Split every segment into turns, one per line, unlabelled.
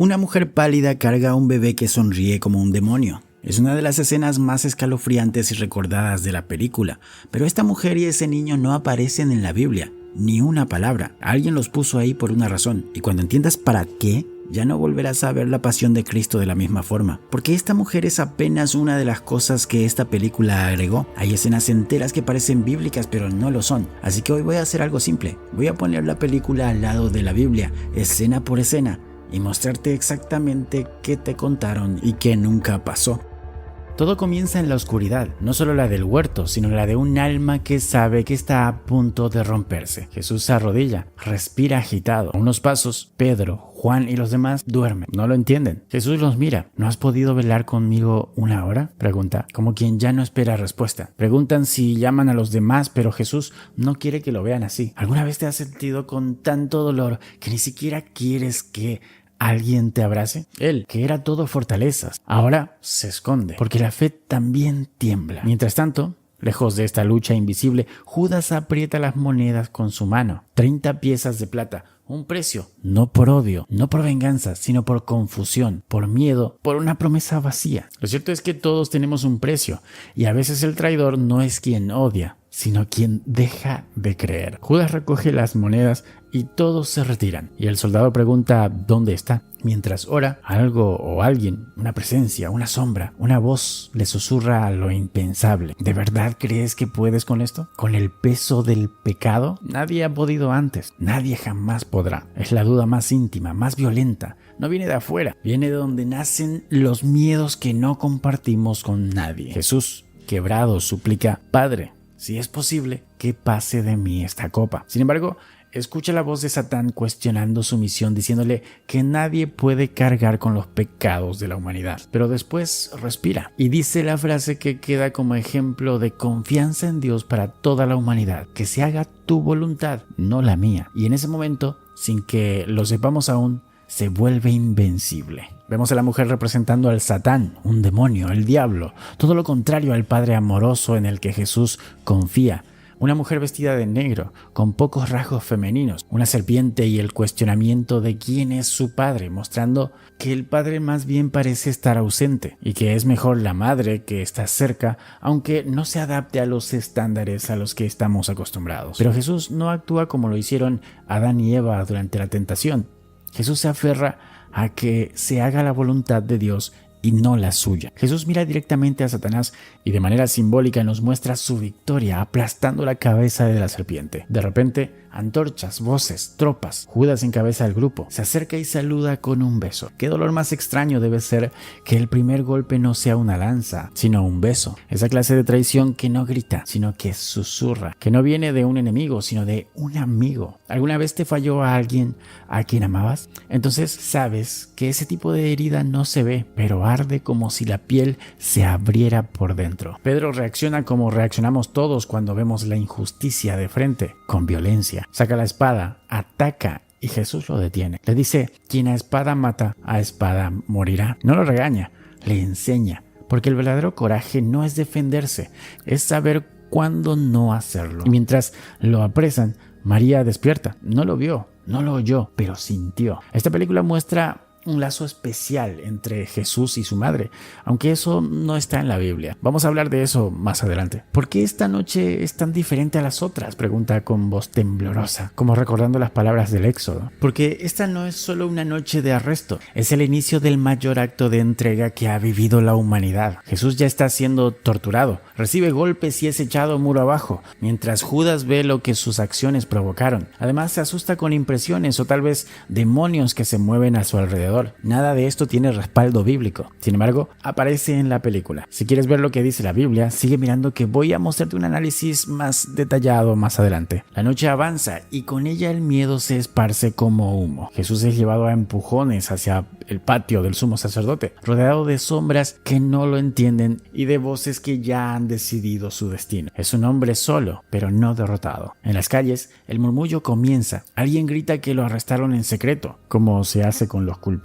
Una mujer pálida carga a un bebé que sonríe como un demonio. Es una de las escenas más escalofriantes y recordadas de la película, pero esta mujer y ese niño no aparecen en la Biblia, ni una palabra. Alguien los puso ahí por una razón, y cuando entiendas para qué, ya no volverás a ver la pasión de Cristo de la misma forma, porque esta mujer es apenas una de las cosas que esta película agregó. Hay escenas enteras que parecen bíblicas pero no lo son, así que hoy voy a hacer algo simple. Voy a poner la película al lado de la Biblia, escena por escena, y mostrarte exactamente qué te contaron y qué nunca pasó. Todo comienza en la oscuridad, no solo la del huerto, sino la de un alma que sabe que está a punto de romperse. Jesús se arrodilla, respira agitado. A unos pasos, Pedro, Juan y los demás duermen, no lo entienden. Jesús los mira. ¿No has podido velar conmigo una hora?, pregunta, como quien ya no espera respuesta. Preguntan si llaman a los demás, pero Jesús no quiere que lo vean así. ¿Alguna vez te has sentido con tanto dolor que ni siquiera quieres que alguien te abrace? Él, que era todo fortalezas, ahora se esconde, porque la fe también tiembla. Mientras tanto, lejos de esta lucha invisible, Judas aprieta las monedas con su mano. 30 piezas de plata, un precio, no por odio, no por venganza, sino por confusión, por miedo, por una promesa vacía. Lo cierto es que todos tenemos un precio, y a veces el traidor no es quien odia, sino quien deja de creer. Judas recoge las monedas y todos se retiran, y el soldado pregunta ¿dónde está? Mientras ora, algo o alguien, una presencia, una sombra, una voz le susurra lo impensable. ¿De verdad crees que puedes con esto? ¿Con el peso del pecado? Nadie ha podido antes, nadie jamás podrá. Es la duda más íntima, más violenta. No viene de afuera, viene de donde nacen los miedos que no compartimos con nadie. Jesús, quebrado, suplica: Padre, si es posible, que pase de mí esta copa. Sin embargo, escucha la voz de Satán cuestionando su misión, diciéndole que nadie puede cargar con los pecados de la humanidad. Pero después respira y dice la frase que queda como ejemplo de confianza en Dios para toda la humanidad: que se haga tu voluntad, no la mía. Y en ese momento, sin que lo sepamos aún, se vuelve invencible. Vemos a la mujer representando al Satán, un demonio, el diablo, todo lo contrario al Padre amoroso en el que Jesús confía. Una mujer vestida de negro, con pocos rasgos femeninos, una serpiente y el cuestionamiento de quién es su padre, mostrando que el padre más bien parece estar ausente y que es mejor la madre que está cerca, aunque no se adapte a los estándares a los que estamos acostumbrados. Pero Jesús no actúa como lo hicieron Adán y Eva durante la tentación. Jesús se aferra a que se haga la voluntad de Dios y no la suya. Jesús mira directamente a Satanás y de manera simbólica nos muestra su victoria, aplastando la cabeza de la serpiente. De repente, antorchas, voces, tropas. Judas encabeza el grupo. Se acerca y saluda con un beso. Qué dolor más extraño debe ser que el primer golpe no sea una lanza, sino un beso. Esa clase de traición que no grita, sino que susurra. Que no viene de un enemigo, sino de un amigo. ¿Alguna vez te falló a alguien a quien amabas? Entonces sabes que ese tipo de herida no se ve, pero arde como si la piel se abriera por dentro. Pedro reacciona como reaccionamos todos cuando vemos la injusticia de frente, con violencia. Saca la espada, ataca y Jesús lo detiene. Le dice: quien a espada mata, a espada morirá. No lo regaña, le enseña, porque el verdadero coraje no es defenderse, es saber cuándo no hacerlo. Y mientras lo apresan, María despierta. No lo vio, no lo oyó, pero sintió. Esta película muestra un lazo especial entre Jesús y su madre, aunque eso no está en la Biblia. Vamos a hablar de eso más adelante. ¿Por qué esta noche es tan diferente a las otras?, pregunta con voz temblorosa, como recordando las palabras del Éxodo. Porque esta no es solo una noche de arresto, es el inicio del mayor acto de entrega que ha vivido la humanidad. Jesús ya está siendo torturado, recibe golpes y es echado muro abajo, mientras Judas ve lo que sus acciones provocaron. Además se asusta con impresiones o tal vez demonios que se mueven a su alrededor. Nada de esto tiene respaldo bíblico. Sin embargo, aparece en la película. Si quieres ver lo que dice la Biblia, sigue mirando, que voy a mostrarte un análisis más detallado más adelante. La noche avanza y con ella el miedo se esparce como humo. Jesús es llevado a empujones hacia el patio del sumo sacerdote, rodeado de sombras que no lo entienden y de voces que ya han decidido su destino. Es un hombre solo, pero no derrotado. En las calles, el murmullo comienza. Alguien grita que lo arrestaron en secreto, como se hace con los culpables.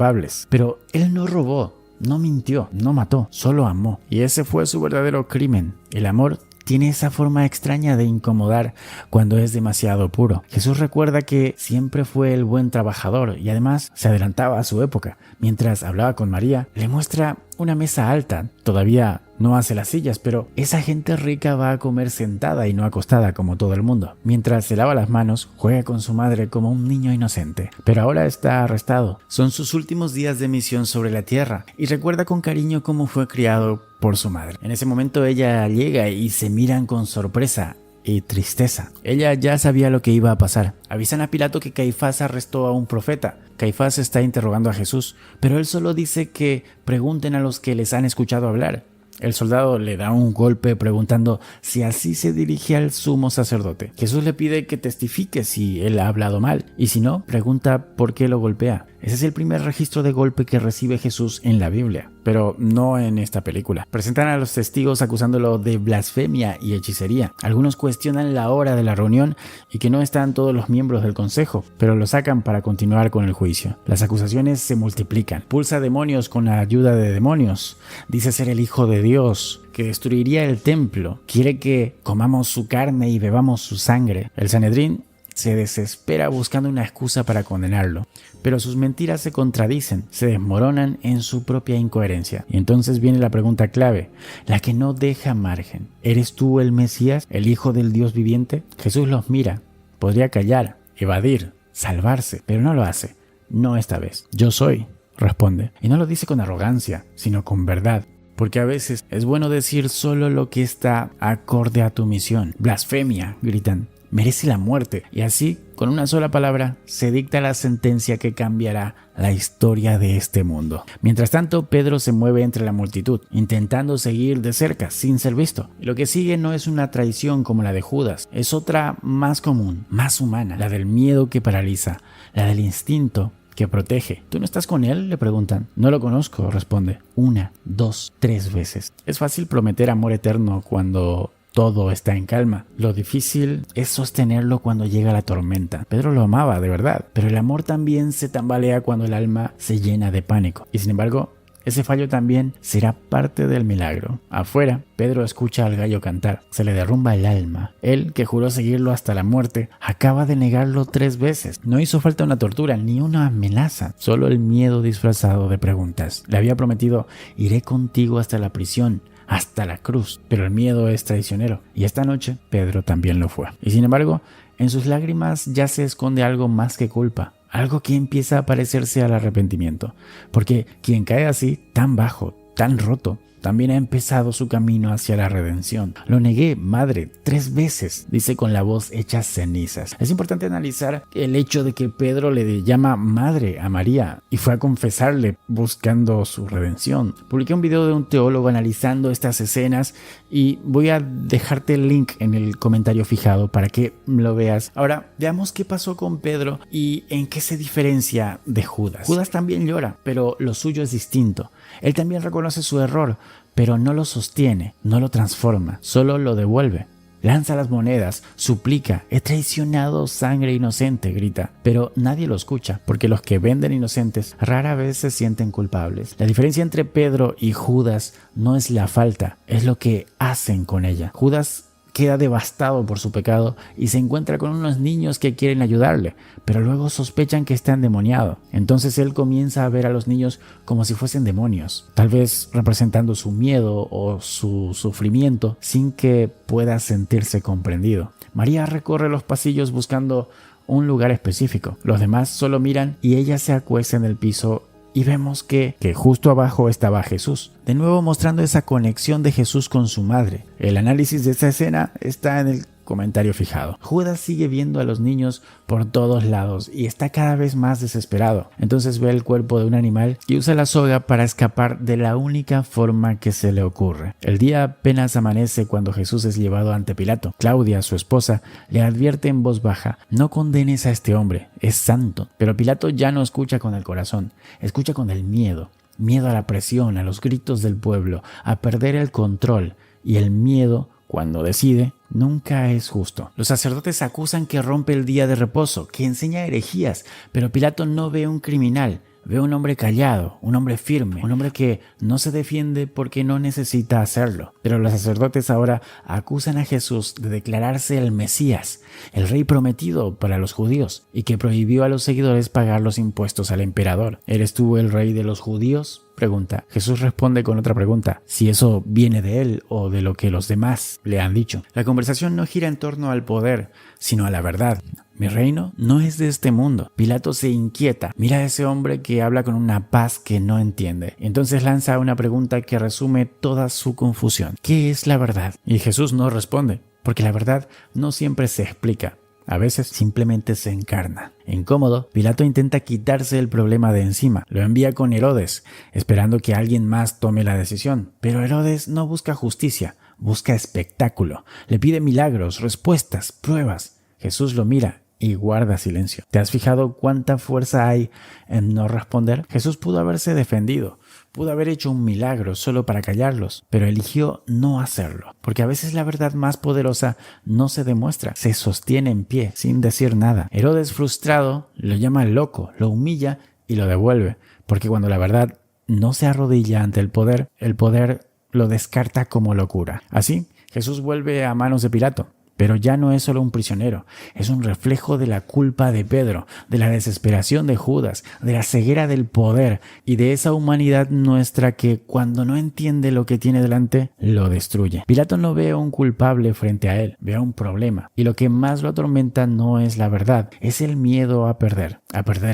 Pero él no robó, no mintió, no mató, solo amó. Y ese fue su verdadero crimen, el amor tiene esa forma extraña de incomodar cuando es demasiado puro. Jesús recuerda que siempre fue el buen trabajador y además se adelantaba a su época. Mientras hablaba con María, le muestra una mesa alta. Todavía no hace las sillas, pero esa gente rica va a comer sentada y no acostada como todo el mundo. Mientras se lava las manos, juega con su madre como un niño inocente. Pero ahora está arrestado. Son sus últimos días de misión sobre la tierra y recuerda con cariño cómo fue criado por su madre. En ese momento ella llega y se miran con sorpresa y tristeza. Ella ya sabía lo que iba a pasar. Avisan a Pilato que Caifás arrestó a un profeta. Caifás está interrogando a Jesús, pero él solo dice que pregunten a los que les han escuchado hablar. El soldado le da un golpe preguntando si así se dirige al sumo sacerdote. Jesús le pide que testifique si él ha hablado mal, y si no, pregunta por qué lo golpea. Ese es el primer registro de golpe que recibe Jesús en la Biblia, pero no en esta película. Presentan a los testigos acusándolo de blasfemia y hechicería. Algunos cuestionan la hora de la reunión y que no están todos los miembros del consejo, pero lo sacan para continuar con el juicio. Las acusaciones se multiplican. Pulsa demonios con la ayuda de demonios. Dice ser el Hijo de Dios, que destruiría el templo. Quiere que comamos su carne y bebamos su sangre. El Sanedrín se desespera buscando una excusa para condenarlo, pero sus mentiras se contradicen, se desmoronan en su propia incoherencia. Y entonces viene la pregunta clave, la que no deja margen. ¿Eres tú el Mesías, el Hijo del Dios viviente? Jesús los mira. Podría callar, evadir, salvarse, pero no lo hace. No esta vez. Yo soy, responde. Y no lo dice con arrogancia, sino con verdad. Porque a veces es bueno decir solo lo que está acorde a tu misión. Blasfemia, gritan. Merece la muerte. Y así, con una sola palabra, se dicta la sentencia que cambiará la historia de este mundo. Mientras tanto, Pedro se mueve entre la multitud, intentando seguir de cerca, sin ser visto. Y lo que sigue no es una traición como la de Judas, es otra más común, más humana, la del miedo que paraliza, la del instinto que protege. ¿Tú no estás con él?, le preguntan. No lo conozco, responde. 1, 2, 3 veces. Es fácil prometer amor eterno cuando todo está en calma. Lo difícil es sostenerlo cuando llega la tormenta. Pedro lo amaba, de verdad, pero el amor también se tambalea cuando el alma se llena de pánico. Y sin embargo, ese fallo también será parte del milagro. Afuera, Pedro escucha al gallo cantar. Se le derrumba el alma. Él, que juró seguirlo hasta la muerte, acaba de negarlo 3 veces. No hizo falta una tortura ni una amenaza, solo el miedo disfrazado de preguntas. Le había prometido, iré contigo hasta la prisión, hasta la cruz, pero el miedo es traicionero, y esta noche Pedro también lo fue. Y sin embargo, en sus lágrimas ya se esconde algo más que culpa, algo que empieza a parecerse al arrepentimiento, porque quien cae así, tan bajo, tan roto, también ha empezado su camino hacia la redención. Lo negué, madre, 3 veces, dice con la voz hecha cenizas. Es importante analizar el hecho de que Pedro le llama madre a María y fue a confesarle buscando su redención. Publiqué un video de un teólogo analizando estas escenas y voy a dejarte el link en el comentario fijado para que lo veas. Ahora, veamos qué pasó con Pedro y en qué se diferencia de Judas. Judas también llora, pero lo suyo es distinto. Él también reconoce su error, pero no lo sostiene, no lo transforma, solo lo devuelve. Lanza las monedas, suplica, he traicionado sangre inocente, grita, pero nadie lo escucha, porque los que venden inocentes rara vez se sienten culpables. La diferencia entre Pedro y Judas no es la falta, es lo que hacen con ella. Judas queda devastado por su pecado y se encuentra con unos niños que quieren ayudarle, pero luego sospechan que está endemoniado. Entonces él comienza a ver a los niños como si fuesen demonios, tal vez representando su miedo o su sufrimiento sin que pueda sentirse comprendido. María recorre los pasillos buscando un lugar específico. Los demás solo miran y ella se acuesta en el piso y vemos que justo abajo estaba Jesús, de nuevo mostrando esa conexión de Jesús con su madre. El análisis de esta escena está en el comentario fijado. Judas sigue viendo a los niños por todos lados y está cada vez más desesperado. Entonces ve el cuerpo de un animal y usa la soga para escapar de la única forma que se le ocurre. El día apenas amanece cuando Jesús es llevado ante Pilato. Claudia, su esposa, le advierte en voz baja: no condenes a este hombre, es santo. Pero Pilato ya no escucha con el corazón, escucha con el miedo. Miedo a la presión, a los gritos del pueblo, a perder el control. Y el miedo, cuando decide, nunca es justo. Los sacerdotes acusan que rompe el día de reposo, que enseña herejías, pero Pilato no ve un criminal, Ve un hombre callado, un hombre firme, un hombre que no se defiende porque no necesita hacerlo. Pero los sacerdotes ahora acusan a Jesús de declararse el Mesías, el rey prometido para los judíos, y que prohibió a los seguidores pagar los impuestos al emperador. ¿Eres tú el rey de los judíos?, pregunta. Jesús responde con otra pregunta, si eso viene de él o de lo que los demás le han dicho. La conversación no gira en torno al poder, sino a la verdad. Mi reino no es de este mundo. Pilato se inquieta. Mira a ese hombre que habla con una paz que no entiende. Entonces lanza una pregunta que resume toda su confusión. ¿Qué es la verdad? Y Jesús no responde, porque la verdad no siempre se explica. A veces simplemente se encarna. Incómodo, Pilato intenta quitarse el problema de encima. Lo envía con Herodes, esperando que alguien más tome la decisión. Pero Herodes no busca justicia, busca espectáculo. Le pide milagros, respuestas, pruebas. Jesús lo mira y guarda silencio. ¿Te has fijado cuánta fuerza hay en no responder? Jesús pudo haberse defendido, pudo haber hecho un milagro solo para callarlos, pero eligió no hacerlo, porque a veces la verdad más poderosa no se demuestra, se sostiene en pie, sin decir nada. Herodes, frustrado, lo llama loco, lo humilla y lo devuelve, porque cuando la verdad no se arrodilla ante el poder lo descarta como locura. Así, Jesús vuelve a manos de Pilato. Pero ya no es solo un prisionero, es un reflejo de la culpa de Pedro, de la desesperación de Judas, de la ceguera del poder y de esa humanidad nuestra que cuando no entiende lo que tiene delante, lo destruye. Pilato no ve a un culpable frente a él, ve a un problema. Y lo que más lo atormenta no es la verdad, es el miedo a perder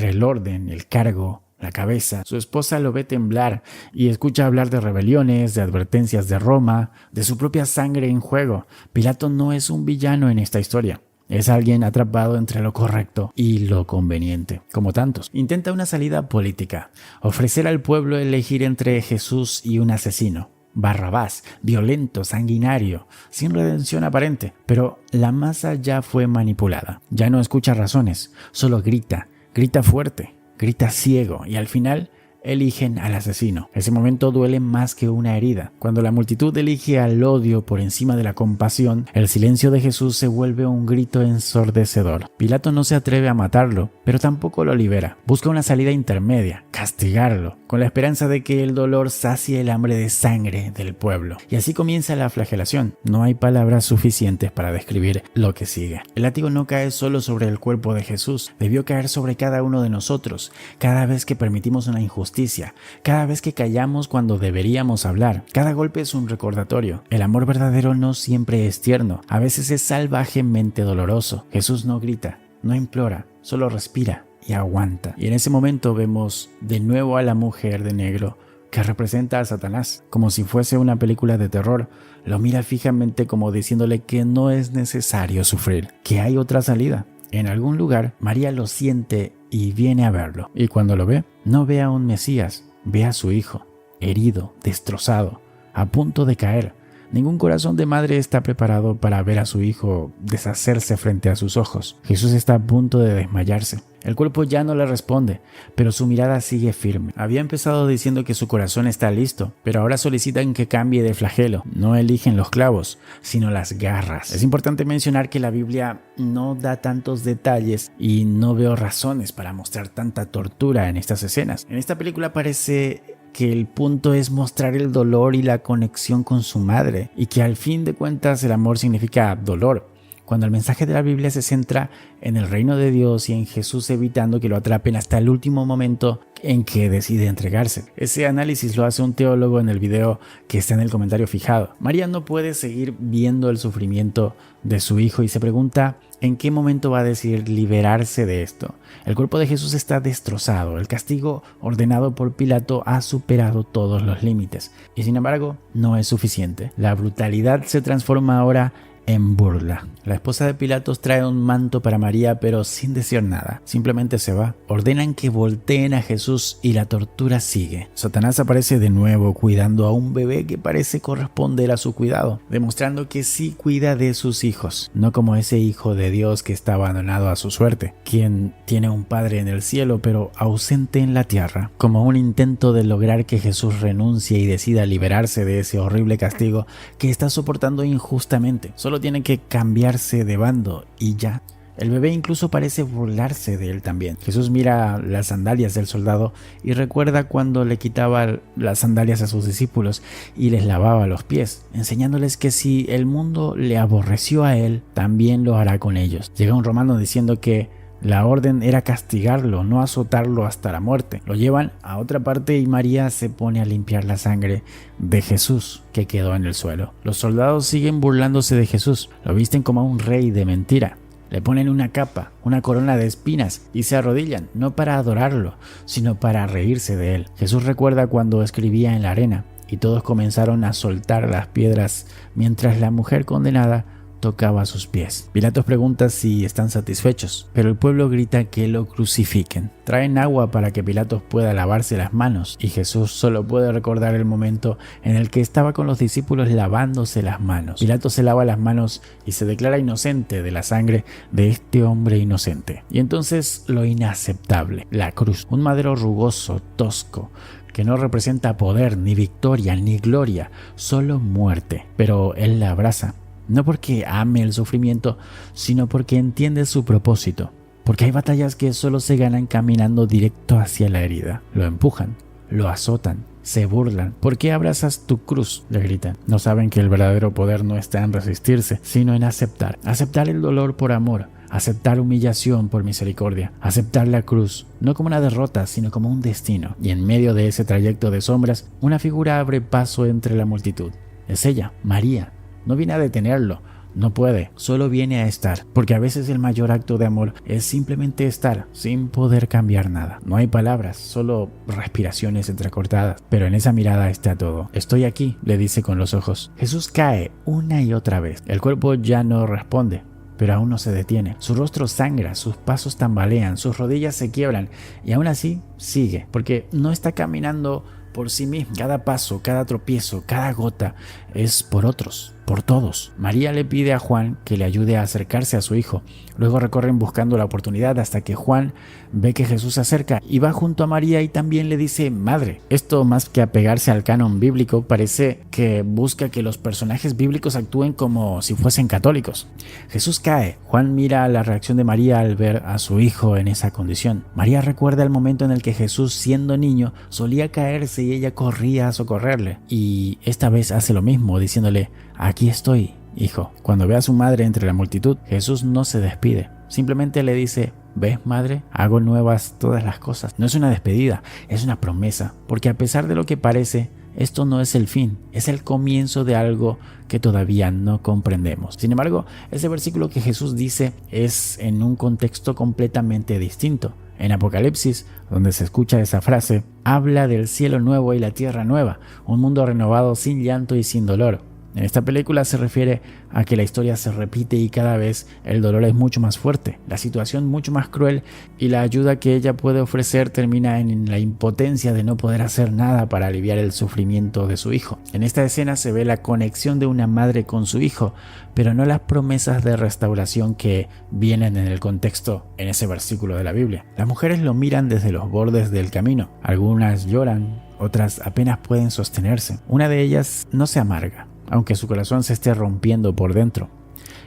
el orden, el cargo, la cabeza. Su esposa lo ve temblar y escucha hablar de rebeliones, de advertencias de Roma, de su propia sangre en juego. Pilato no es un villano en esta historia. Es alguien atrapado entre lo correcto y lo conveniente, como tantos. Intenta una salida política, ofrecer al pueblo elegir entre Jesús y un asesino. Barrabás, violento, sanguinario, sin redención aparente. Pero la masa ya fue manipulada. Ya no escucha razones, solo grita fuerte. Grita ciego y al final eligen al asesino. Ese momento duele más que una herida. Cuando la multitud elige al odio por encima de la compasión, el silencio de Jesús se vuelve un grito ensordecedor. Pilato no se atreve a matarlo, pero tampoco lo libera. Busca una salida intermedia, castigarlo, con la esperanza de que el dolor sacie el hambre de sangre del pueblo. Y así comienza la flagelación. No hay palabras suficientes para describir lo que sigue. El látigo no cae solo sobre el cuerpo de Jesús, debió caer sobre cada uno de nosotros. Cada vez que permitimos una injusticia, cada vez que callamos cuando deberíamos hablar, cada golpe es un recordatorio. El amor verdadero no siempre es tierno, a veces es salvajemente doloroso. Jesús no grita, no implora, solo respira y aguanta. Y en ese momento vemos de nuevo a la mujer de negro que representa a Satanás, como si fuese una película de terror. Lo mira fijamente como diciéndole que no es necesario sufrir, que hay otra salida. En algún lugar, María lo siente y viene a verlo. Y cuando lo ve, no ve a un Mesías, ve a su hijo, herido, destrozado, a punto de caer. Ningún corazón de madre está preparado para ver a su hijo deshacerse frente a sus ojos. Jesús está a punto de desmayarse. El cuerpo ya no le responde, pero su mirada sigue firme. Había empezado diciendo que su corazón está listo, pero ahora solicitan que cambie de flagelo. No eligen los clavos, sino las garras. Es importante mencionar que la Biblia no da tantos detalles y no veo razones para mostrar tanta tortura en estas escenas. En esta película parece que el punto es mostrar el dolor y la conexión con su madre, y que al fin de cuentas el amor significa dolor, cuando el mensaje de la Biblia se centra en el reino de Dios y en Jesús evitando que lo atrapen hasta el último momento en que decide entregarse. Ese análisis lo hace un teólogo en el video que está en el comentario fijado. María no puede seguir viendo el sufrimiento de su hijo y se pregunta en qué momento va a decidir liberarse de esto. El cuerpo de Jesús está destrozado, el castigo ordenado por Pilato ha superado todos los límites y sin embargo no es suficiente. La brutalidad se transforma ahora en burla. La esposa de Pilatos trae un manto para María, pero sin decir nada. Simplemente se va. Ordenan que volteen a Jesús y la tortura sigue. Satanás aparece de nuevo cuidando a un bebé que parece corresponder a su cuidado, demostrando que sí cuida de sus hijos, no como ese hijo de Dios que está abandonado a su suerte, quien tiene un padre en el cielo pero ausente en la tierra. Como un intento de lograr que Jesús renuncie y decida liberarse de ese horrible castigo que está soportando injustamente. Solo tiene que cambiarse de bando y ya. El bebé incluso parece burlarse de él también. Jesús mira las sandalias del soldado y recuerda cuando le quitaba las sandalias a sus discípulos y les lavaba los pies, enseñándoles que si el mundo le aborreció a él, también lo hará con ellos. Llega un romano diciendo que la orden era castigarlo, no azotarlo hasta la muerte. Lo llevan a otra parte y María se pone a limpiar la sangre de Jesús que quedó en el suelo. Los soldados siguen burlándose de Jesús, lo visten como a un rey de mentira. Le ponen una capa, una corona de espinas y se arrodillan, no para adorarlo, sino para reírse de él. Jesús recuerda cuando escribía en la arena y todos comenzaron a soltar las piedras mientras la mujer condenada tocaba sus pies. Pilatos pregunta si están satisfechos, pero el pueblo grita que lo crucifiquen. Traen agua para que Pilatos pueda lavarse las manos y Jesús solo puede recordar el momento en el que estaba con los discípulos lavándose las manos. Pilatos se lava las manos y se declara inocente de la sangre de este hombre inocente. Y entonces lo inaceptable, la cruz, un madero rugoso, tosco, que no representa poder, ni victoria, ni gloria, solo muerte. Pero él la abraza. No porque ame el sufrimiento, sino porque entiende su propósito. Porque hay batallas que solo se ganan caminando directo hacia la herida. Lo empujan, lo azotan, se burlan. ¿Por qué abrazas tu cruz?, le gritan. No saben que el verdadero poder no está en resistirse, sino en aceptar. Aceptar el dolor por amor. Aceptar humillación por misericordia. Aceptar la cruz, no como una derrota, sino como un destino. Y en medio de ese trayecto de sombras, una figura abre paso entre la multitud. Es ella, María. No viene a detenerlo, no puede, solo viene a estar, porque a veces el mayor acto de amor es simplemente estar, sin poder cambiar nada. No hay palabras, solo respiraciones entrecortadas, pero en esa mirada está todo. Estoy aquí, le dice con los ojos. Jesús cae una y otra vez, el cuerpo ya no responde, pero aún no se detiene. Su rostro sangra, sus pasos tambalean, sus rodillas se quiebran y aún así sigue, porque no está caminando por sí mismo. Cada paso, cada tropiezo, cada gota es por otros, por todos. María le pide a Juan que le ayude a acercarse a su hijo. Luego recorren buscando la oportunidad hasta que Juan ve que Jesús se acerca y va junto a María y también le dice madre. Esto, más que apegarse al canon bíblico, parece que busca que los personajes bíblicos actúen como si fuesen católicos. Jesús cae. Juan mira la reacción de María al ver a su hijo en esa condición. María recuerda el momento en el que Jesús, siendo niño, solía caerse y ella corría a socorrerle. Y esta vez hace lo mismo, diciéndole: aquí estoy, hijo. Cuando ve a su madre entre la multitud, Jesús no se despide. Simplemente le dice: ¿ves, madre? Hago nuevas todas las cosas. No es una despedida, es una promesa. Porque a pesar de lo que parece, esto no es el fin, es el comienzo de algo que todavía no comprendemos. Sin embargo, ese versículo que Jesús dice es en un contexto completamente distinto. En Apocalipsis, donde se escucha esa frase, habla del cielo nuevo y la tierra nueva, un mundo renovado sin llanto y sin dolor. En esta película se refiere a que la historia se repite y cada vez el dolor es mucho más fuerte, la situación mucho más cruel y la ayuda que ella puede ofrecer termina en la impotencia de no poder hacer nada para aliviar el sufrimiento de su hijo. En esta escena se ve la conexión de una madre con su hijo, pero no las promesas de restauración que vienen en el contexto en ese versículo de la Biblia. Las mujeres lo miran desde los bordes del camino, algunas lloran, otras apenas pueden sostenerse. Una de ellas no se amarga, aunque su corazón se esté rompiendo por dentro.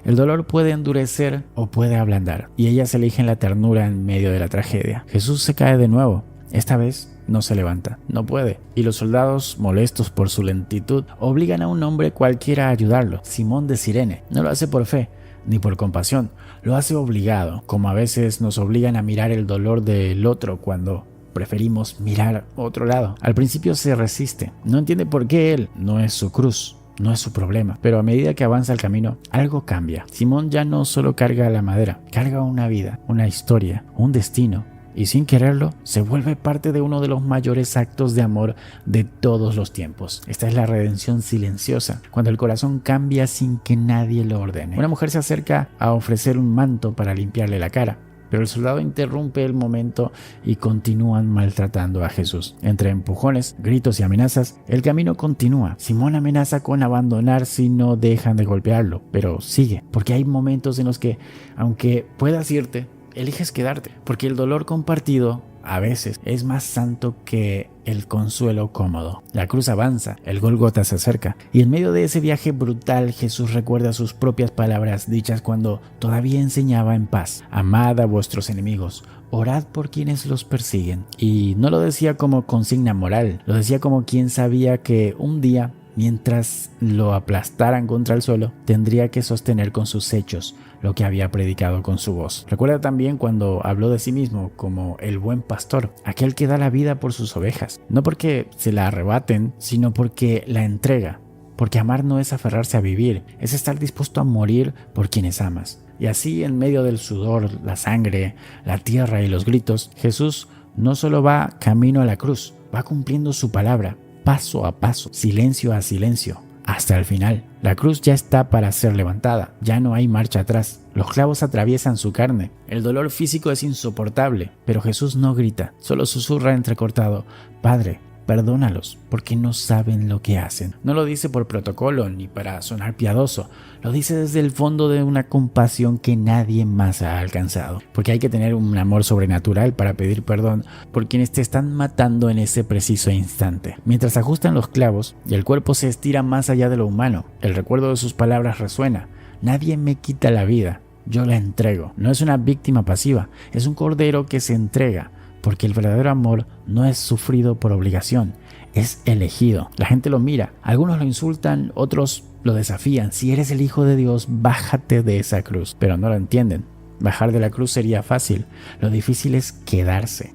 El dolor puede endurecer o puede ablandar, y ellas eligen la ternura en medio de la tragedia. Jesús se cae de nuevo. Esta vez no se levanta, no puede, y los soldados, molestos por su lentitud, obligan a un hombre cualquiera a ayudarlo. Simón de Cirene no lo hace por fe ni por compasión, lo hace obligado, como a veces nos obligan a mirar el dolor del otro cuando preferimos mirar otro lado. Al principio se resiste, no entiende por qué él no es su cruz. No es su problema, pero a medida que avanza el camino, algo cambia. Simón ya no solo carga la madera, carga una vida, una historia, un destino, y sin quererlo, se vuelve parte de uno de los mayores actos de amor de todos los tiempos. Esta es la redención silenciosa, cuando el corazón cambia sin que nadie lo ordene. Una mujer se acerca a ofrecer un manto para limpiarle la cara, pero el soldado interrumpe el momento y continúan maltratando a Jesús. Entre empujones, gritos y amenazas, el camino continúa. Simón amenaza con abandonar si no dejan de golpearlo, pero sigue, porque hay momentos en los que, aunque puedas irte, eliges quedarte, porque el dolor compartido a veces es más santo que el consuelo cómodo. La cruz avanza, el Gólgota se acerca, y en medio de ese viaje brutal Jesús recuerda sus propias palabras dichas cuando todavía enseñaba en paz: amad a vuestros enemigos, orad por quienes los persiguen. Y no lo decía como consigna moral, lo decía como quien sabía que un día, mientras lo aplastaran contra el suelo, tendría que sostener con sus hechos lo que había predicado con su voz. Recuerda también cuando habló de sí mismo como el buen pastor, aquel que da la vida por sus ovejas, no porque se la arrebaten, sino porque la entrega. Porque amar no es aferrarse a vivir, es estar dispuesto a morir por quienes amas. Y así, en medio del sudor, la sangre, la tierra y los gritos, Jesús no solo va camino a la cruz, va cumpliendo su palabra, paso a paso, silencio a silencio, hasta el final. La cruz ya está para ser levantada, ya no hay marcha atrás. Los clavos atraviesan su carne, el dolor físico es insoportable, pero Jesús no grita, solo susurra entrecortado: Padre, perdónalos, porque no saben lo que hacen. No lo dice por protocolo ni para sonar piadoso, lo dice desde el fondo de una compasión que nadie más ha alcanzado. Porque hay que tener un amor sobrenatural para pedir perdón por quienes te están matando en ese preciso instante. Mientras ajustan los clavos y el cuerpo se estira más allá de lo humano, el recuerdo de sus palabras resuena: nadie me quita la vida, yo la entrego. No es una víctima pasiva, es un cordero que se entrega. Porque el verdadero amor no es sufrido por obligación, es elegido. La gente lo mira, algunos lo insultan, otros lo desafían: si eres el Hijo de Dios, bájate de esa cruz. Pero no lo entienden. Bajar de la cruz sería fácil, lo difícil es quedarse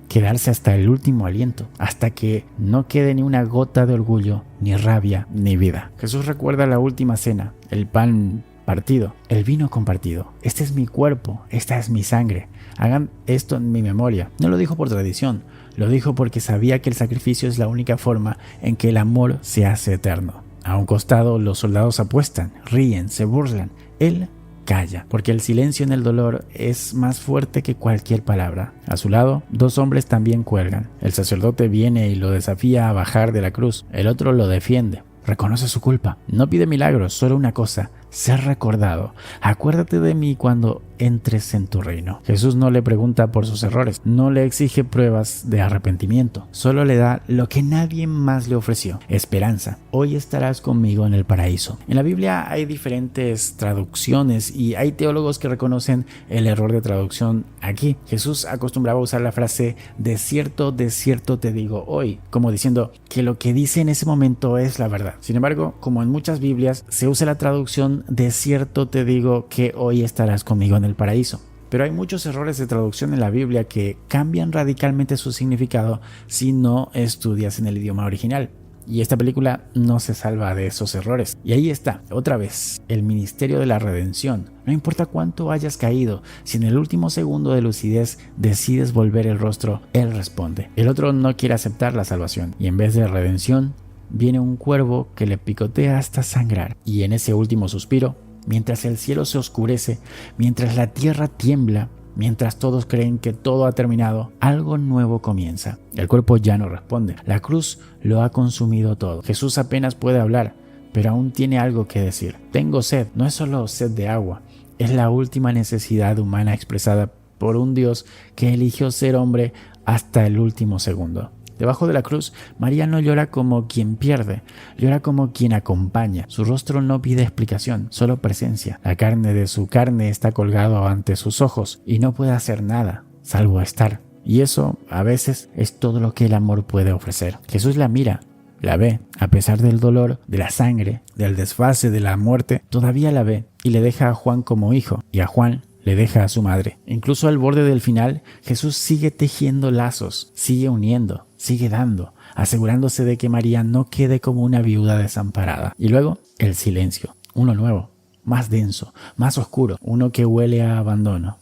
hasta el último aliento, hasta que no quede ni una gota de orgullo, ni rabia, ni vida. Jesús recuerda la última cena, el pan partido, el vino compartido. Este es mi cuerpo, esta es mi sangre. Hagan esto en mi memoria. No lo dijo por tradición, lo dijo porque sabía que el sacrificio es la única forma en que el amor se hace eterno. A un costado, los soldados apuestan, ríen, se burlan. Él calla, porque el silencio en el dolor es más fuerte que cualquier palabra. A su lado, dos hombres también cuelgan. El sacerdote viene y lo desafía a bajar de la cruz. El otro lo defiende. Reconoce su culpa. No pide milagros, solo una cosa: ser recordado. Acuérdate de mí cuando entres en tu reino. Jesús no le pregunta por sus errores, no le exige pruebas de arrepentimiento, solo le da lo que nadie más le ofreció: esperanza. Hoy estarás conmigo en el paraíso. En la Biblia hay diferentes traducciones y hay teólogos que reconocen el error de traducción aquí. Jesús acostumbraba a usar la frase de cierto te digo hoy, como diciendo que lo que dice en ese momento es la verdad. Sin embargo, como en muchas Biblias, se usa la traducción de cierto te digo que hoy estarás conmigo en el paraíso. Pero hay muchos errores de traducción en la Biblia que cambian radicalmente su significado si no estudias en el idioma original. Y esta película no se salva de esos errores. Y ahí está, otra vez, el ministerio de la redención. No importa cuánto hayas caído, si en el último segundo de lucidez decides volver el rostro, Él responde. El otro no quiere aceptar la salvación y en vez de redención, viene un cuervo que le picotea hasta sangrar. Y en ese último suspiro, mientras el cielo se oscurece, mientras la tierra tiembla, mientras todos creen que todo ha terminado, algo nuevo comienza. El cuerpo ya no responde. La cruz lo ha consumido todo. Jesús apenas puede hablar, pero aún tiene algo que decir. Tengo sed. No es solo sed de agua, es la última necesidad humana expresada por un Dios que eligió ser hombre hasta el último segundo. Debajo de la cruz, María no llora como quien pierde, llora como quien acompaña. Su rostro no pide explicación, solo presencia. La carne de su carne está colgado ante sus ojos y no puede hacer nada, salvo estar. Y eso, a veces, es todo lo que el amor puede ofrecer. Jesús la mira, la ve, a pesar del dolor, de la sangre, del desfase, de la muerte, todavía la ve y le deja a Juan como hijo, y a Juan le deja a su madre. Incluso al borde del final, Jesús sigue tejiendo lazos, sigue uniendo, sigue dando, asegurándose de que María no quede como una viuda desamparada. Y luego, el silencio, uno nuevo, más denso, más oscuro, uno que huele a abandono.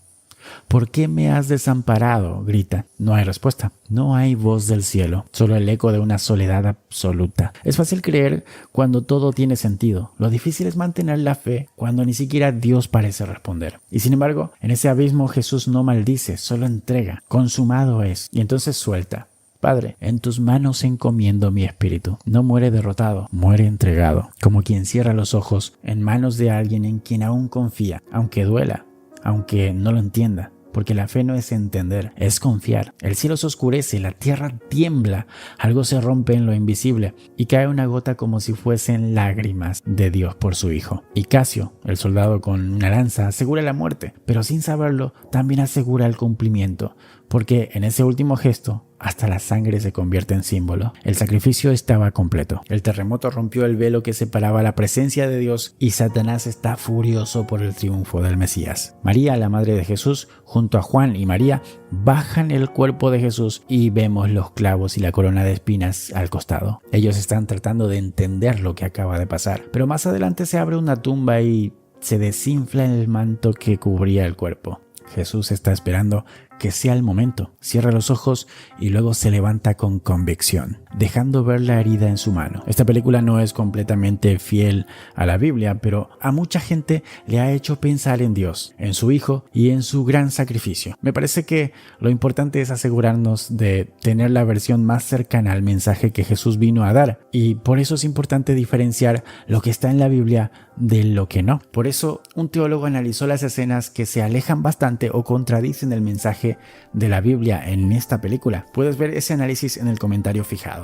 ¿Por qué me has desamparado?, grita. No hay respuesta, no hay voz del cielo, solo el eco de una soledad absoluta. Es fácil creer cuando todo tiene sentido. Lo difícil es mantener la fe cuando ni siquiera Dios parece responder. Y sin embargo, en ese abismo Jesús no maldice, solo entrega. Consumado es. Y entonces suelta. Padre, en tus manos encomiendo mi espíritu. No muere derrotado, muere entregado, como quien cierra los ojos en manos de alguien en quien aún confía, aunque duela, aunque no lo entienda, porque la fe no es entender, es confiar. El cielo se oscurece, la tierra tiembla, algo se rompe en lo invisible y cae una gota como si fuesen lágrimas de Dios por su hijo. Y Casio, el soldado con una lanza, asegura la muerte, pero sin saberlo también asegura el cumplimiento, porque en ese último gesto hasta la sangre se convierte en símbolo. El sacrificio estaba completo. El terremoto rompió el velo que separaba la presencia de Dios y Satanás está furioso por el triunfo del Mesías. María, la madre de Jesús, junto a Juan y María, bajan el cuerpo de Jesús y vemos los clavos y la corona de espinas al costado. Ellos están tratando de entender lo que acaba de pasar, pero más adelante se abre una tumba y se desinfla el manto que cubría el cuerpo. Jesús está esperando que sea el momento. Cierra los ojos y luego se levanta con convicción, dejando ver la herida en su mano. Esta película no es completamente fiel a la Biblia, pero a mucha gente le ha hecho pensar en Dios, en su Hijo y en su gran sacrificio. Me parece que lo importante es asegurarnos de tener la versión más cercana al mensaje que Jesús vino a dar, y por eso es importante diferenciar lo que está en la Biblia de lo que no. Por eso un teólogo analizó las escenas que se alejan bastante o contradicen el mensaje de la Biblia en esta película. Puedes ver ese análisis en el comentario fijado.